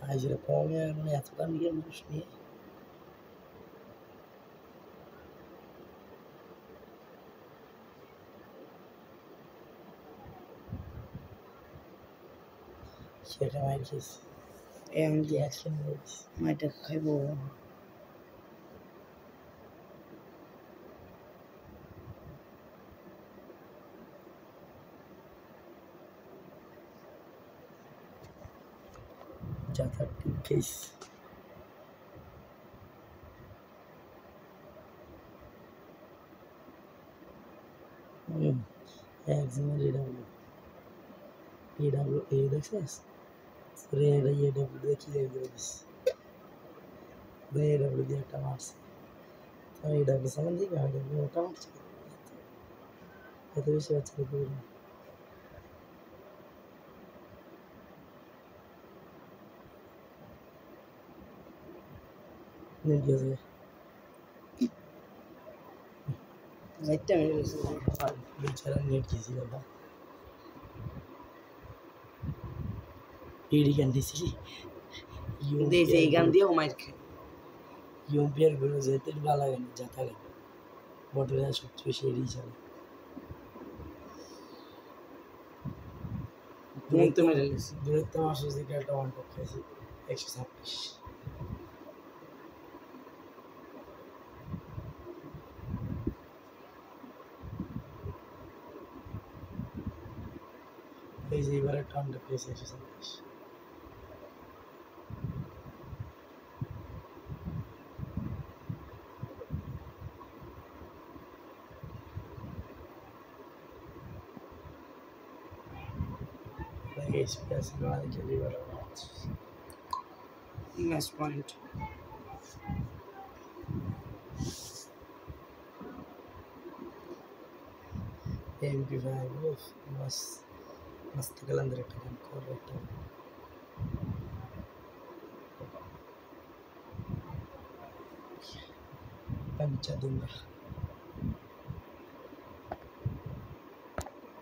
আজ কমে মানে এত দাম নিয়ে মানুষ নিয়ে সেটা মাইর খেয়েছি আমি যে অ্যাকশন নিয়েছি মাইটা খাইব যাতা ঠিক খেয়েছি একজনের এডাব্লিউ এ দেখছিস রে এডাব্লিউ দেখি এডাব্লিউ দিয়ে একটা মারছে আমি এডাব্লিউ সামান দিই না এডাব্লিউ ওটা মারছে এত বেশি বাচ্চা দেখতে পারি নেট গেছে নেটটা মেরে গেছে বেচারা নেট গেছি বাবা এডি গান দিছি দিয়েছে এই গান দিয়েও মাইর খায় ইউপিআর গুলো যেতে ভালো লাগে না যাতা লাগে বটরা সবচেয়ে বেশি এড়িয়ে চলে মুহূর্তে মেরে গেছে দূরত্ব মাসে যে একটা ওয়ান টপ খেয়েছি 126 এই যে এবার একটা ওয়ান টপ খেয়েছি 126 এক্সপ্রেস না দেখে লিভার ম্যাচ পয়েন্ট MP5 बस मस्त कलंदर कदम correct पंचा दूंगा